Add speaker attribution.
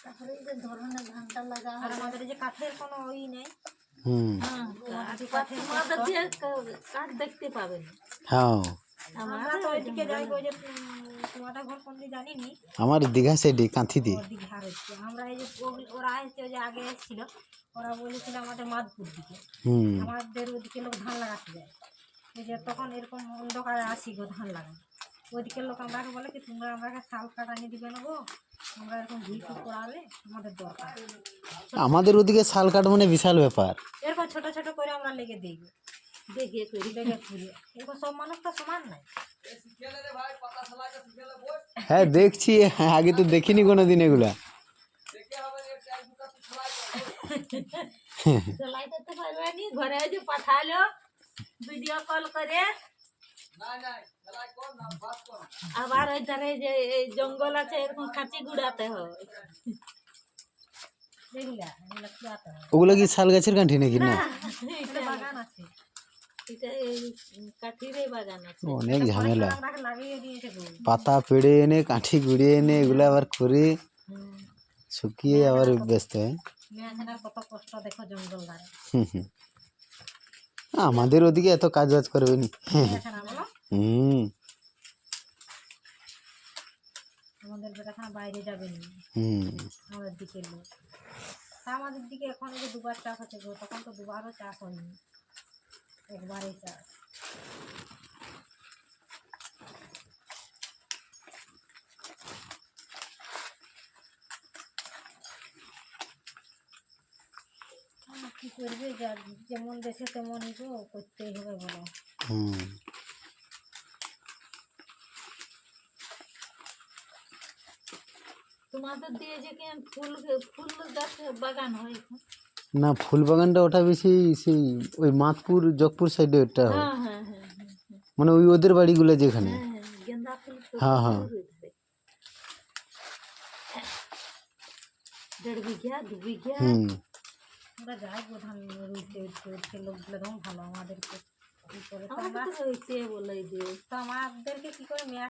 Speaker 1: তারপরে এই যে ধরনের ধানটা লাগা আর আমাদের এই যে কাঠের কোনো ওই নেই। কাঠ দেখতে পাবেন।
Speaker 2: হ্যাঁ
Speaker 1: আমরা তো ওইদিকে যাই, ওই যে তোমাটা ঘর কোন দিকে জানিনি,
Speaker 2: আমার দীঘা সাইডে কাঁথিতে।
Speaker 1: আমরা এই যে ওরা আসছে, ওই যে আগে এসেছিল, ওরা বলেছিল আমাদের মাদপুর দিকে, আমাদের ওইদিকে লোক ধান লাগাতে যায়। এই যে তখন এরকম অন্ধকারে আসি গো ধান লাগাই, ওইদিকের লোক আমরাকে বলে কি তোমরা আমাকে শাল কাঠ আনিয়ে দিবে না গো, আমরা এরকম ঘুরি করালে আমাদের দরকার।
Speaker 2: আমাদের ওদিকে শাল কাঠ মানে বিশাল ব্যাপার।
Speaker 1: এরকম ছোট ছোট করে আমরা লেগে দিই, দেখিয়ে করি লেগে ঘুরি। এরকম সব মানুষ তো সমান নাই।
Speaker 2: হ্যাঁ দেখছি, আগে তো দেখিনি কোনোদিন এগুলা।
Speaker 1: সেলাই করতে পারবে নি, ঘরে যে পাঠালো ভিডিও কল করে। আবার ওই ধারে যে এই জঙ্গল আছে, এরকম খাঁচি গুড়াতে হয়,
Speaker 2: ওগুলো কি শাল গাছের কাঠি নাকি? না
Speaker 1: বাগান আছে, কাঠির বাগান আছে।
Speaker 2: অনেক ঝামেলা,
Speaker 1: লাগিয়ে দিয়েছে
Speaker 2: পাতা পেড়ে এনে কাঠি গুড়িয়ে এনে এগুলো আবার করে শুকিয়ে আবার ব্যস্ত হয়।
Speaker 1: কত কষ্ট দেখো জঙ্গল ধারে।
Speaker 2: আমাদের ওদিকে এত কাজ বাজ করবে নি।
Speaker 1: আমাদের বেটাখানা বাইরে যাবে না, আমাদের দিকে লোক। আমাদের দিকে এখন যে দুবার চাষ হচ্ছে গো, তখন তো দুবারও চাষ হয়নি, একবারই চাষ। কি করবে, যেমন দেশে তেমনই তো করতেই হবে বলো। তোমাদের দিয়ে যে ফুল ফুল গাছ বাগান হয়?
Speaker 2: না, ফুল বাগানটা ওটা বেশি সেই ওই মাতপুর জগপুর সাইডে ওটা হয়। মানে ওই ওদের বাড়িগুলো যেখানে।
Speaker 1: গেন্দা ফুল।
Speaker 2: হ্যাঁ হ্যাঁ।
Speaker 1: 1.5 বিঘা 2 বিঘা আমরা যাই ধান রুইতে লোকগুলো তখন ভালো আমাদেরকে কি করে, আমাদেরকে কি করে